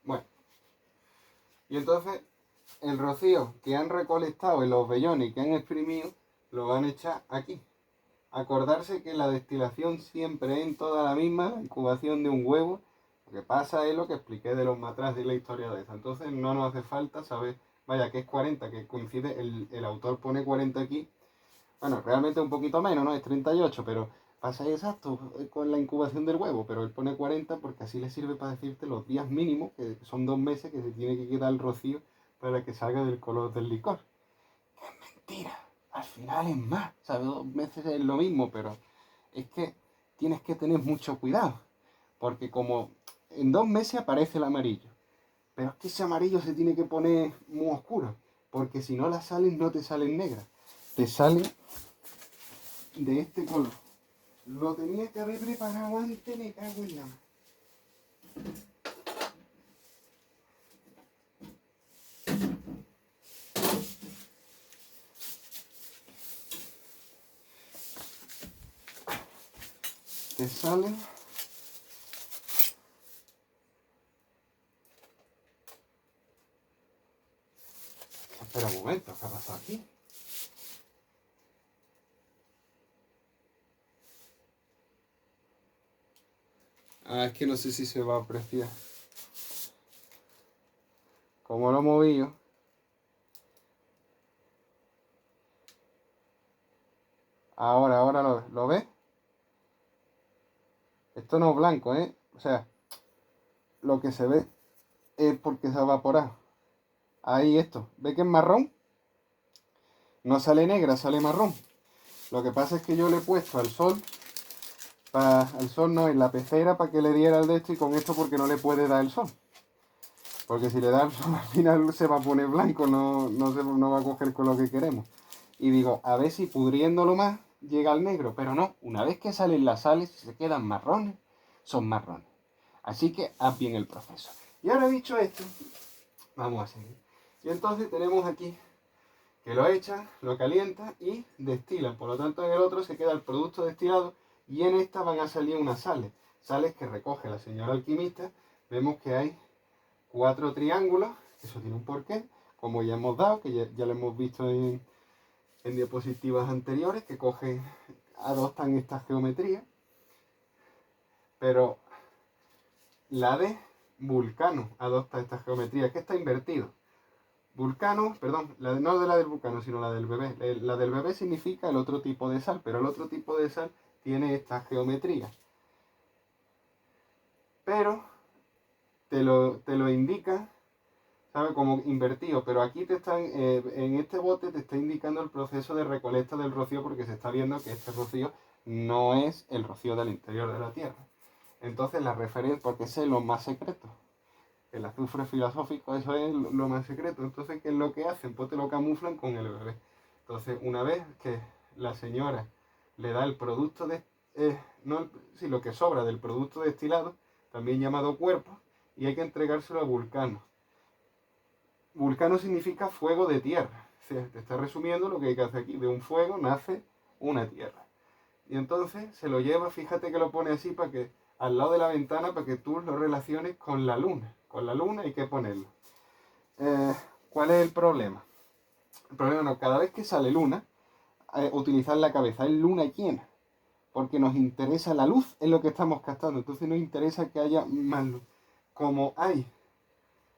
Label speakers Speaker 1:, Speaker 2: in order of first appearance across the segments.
Speaker 1: Bueno, y entonces el rocío que han recolectado en los vellones que han exprimido lo van a echar aquí. Acordarse que la destilación siempre es en toda la misma, la incubación de un huevo. Lo que pasa es lo que expliqué de los matraz y la historia de esa. Entonces no nos hace falta saber, vaya, que es 40, que coincide, el autor pone 40 aquí. Bueno, realmente un poquito menos, ¿no? Es 38, pero pasa exacto con la incubación del huevo, pero él pone 40 porque así le sirve para decirte los días mínimos, que son 2 meses que se tiene que quedar el rocío para que salga del color del licor. Es mentira, al final es más, ¿sabes? 2 meses es lo mismo, pero es que tienes que tener mucho cuidado, porque como en 2 meses aparece el amarillo, pero es que ese amarillo se tiene que poner muy oscuro, porque si no las sales no te salen negras, te salen de este color. Lo tenía que haber preparado antes, me cago en la mano. Te salen. Espera un momento, ¿qué ha pasado aquí? Ah, es que no sé si se va a apreciar. Como lo he movido. Ahora lo ves. Esto no es blanco, ¿eh? O sea, lo que se ve es porque se ha evaporado. Ahí esto. ¿Ve que es marrón? No sale negra, sale marrón. Lo que pasa es que yo le he puesto al sol, al sol no, en la pecera para que le diera el de esto y con esto porque no le puede dar el sol. Porque si le da el sol al final se va a poner blanco, no va a coger con lo que queremos. Y digo, a ver si pudriéndolo más llega al negro. Pero no, una vez que salen las sales, si se quedan marrones, son marrones. Así que haz bien el proceso. Y ahora dicho esto, vamos a seguir. Y entonces tenemos aquí que lo echan, lo calientan y destilan. Por lo tanto, en el otro se queda el producto destilado y en esta van a salir unas sales. Sales que recoge la señora alquimista. Vemos que hay 4 triángulos, eso tiene un porqué, como ya hemos dado, que ya lo hemos visto en diapositivas anteriores, que adoptan esta geometría. Pero la de Vulcano adopta esta geometría, que está invertido. Vulcano, perdón, no de la del Vulcano, sino la del bebé. La del bebé significa el otro tipo de sal, pero el otro tipo de sal tiene esta geometría. Pero te lo indica, ¿sabes? Como invertido. Pero aquí en este bote te está indicando el proceso de recolecta del rocío, porque se está viendo que este rocío no es el rocío del interior de la Tierra. Entonces la referencia, porque ese es lo más secreto. El azufre filosófico, eso es lo más secreto. Entonces, ¿qué es lo que hacen? Pues te lo camuflan con el bebé. Entonces, una vez que la señora le da el producto lo que sobra del producto destilado, también llamado cuerpo, y hay que entregárselo a Vulcano. Vulcano significa fuego de tierra. O sea, te está resumiendo lo que hay que hacer aquí. De un fuego nace una tierra. Y entonces se lo lleva, fíjate que lo pone así para que al lado de la ventana, para que tú lo relaciones con la luna. Con la luna hay que ponerlo. ¿Cuál es el problema? El problema no, cada vez que sale luna, utilizar la cabeza, es luna llena. Porque nos interesa la luz, es lo que estamos captando. Entonces nos interesa que haya más luz. Como hay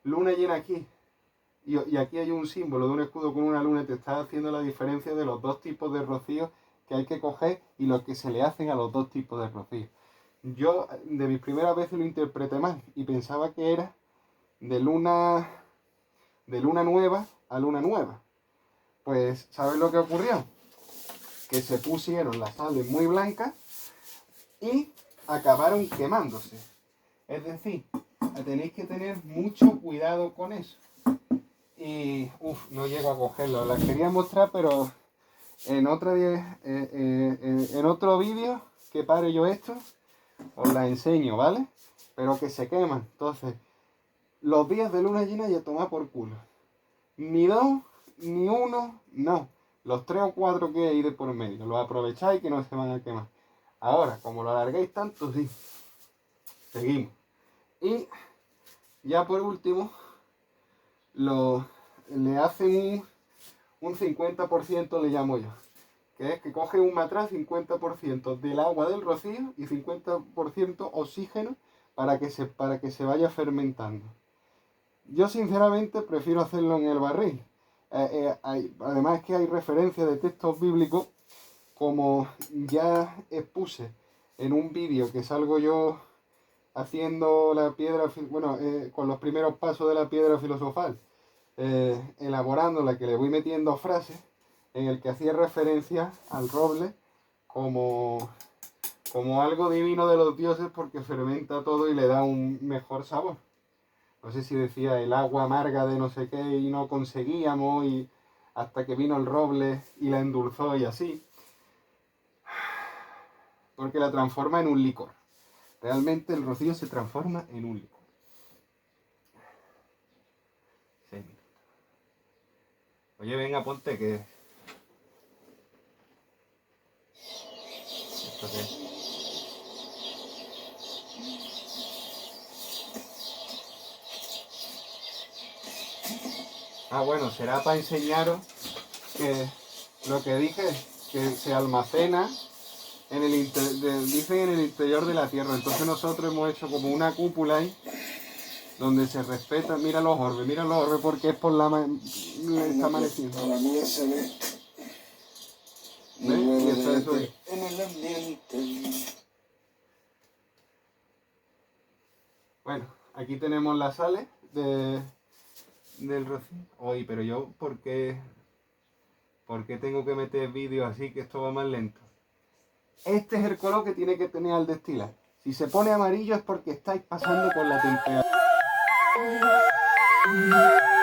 Speaker 1: luna llena aquí, y aquí hay un símbolo de un escudo con una luna, te está haciendo la diferencia de los dos tipos de rocío que hay que coger y lo que se le hacen a los dos tipos de rocío. Yo de mis primeras veces lo interpreté mal y pensaba que era de luna nueva a luna nueva. Pues, ¿sabes lo que ocurrió? Que se pusieron las sales muy blancas y acabaron quemándose. Es decir, tenéis que tener mucho cuidado con eso. Y, no llego a cogerlo. Las quería mostrar, pero en otro vídeo que pare yo esto, os las enseño, ¿vale? Pero que se queman. Entonces, los días de luna llena ya toma por culo. Ni 2, ni 1, no. Los 3 o 4 que hay de por medio. Los aprovecháis que no se van a quemar. Ahora, como lo alarguéis tanto, sí. Seguimos. Y ya por último, le hacen un 50%, le llamo yo. Que es que coge un matraz 50% del agua del rocío y 50% oxígeno para que se vaya fermentando. Yo sinceramente prefiero hacerlo en el barril. Además que hay referencias de textos bíblicos, como ya expuse en un vídeo que salgo yo haciendo la piedra, con los primeros pasos de la piedra filosofal, elaborándola, que le voy metiendo frases, en el que hacía referencia al roble como algo divino de los dioses porque fermenta todo y le da un mejor sabor. No sé si decía el agua amarga de no sé qué y no conseguíamos, y hasta que vino el roble y la endulzó y así. Porque la transforma en un licor. Realmente el rocío se transforma en un licor. 6 minutos. Oye, venga, ponte que... ¿Esto qué es? Ah, bueno, será para enseñaros que lo que dije, que se almacena dicen en el interior de la Tierra. Entonces nosotros hemos hecho como una cúpula ahí, donde se respeta. Mira los orbes porque es por está amaneciendo.
Speaker 2: La mía se ve.
Speaker 1: ¿Ves? Y está eso ahí.
Speaker 2: En el ambiente.
Speaker 1: Bueno, aquí tenemos las sales del rocío. Oye, pero yo, ¿por qué tengo que meter vídeos así que esto va más lento? Este es el color que tiene que tener al destilar. Si se pone amarillo es porque estáis pasando con la temperatura. Adiós.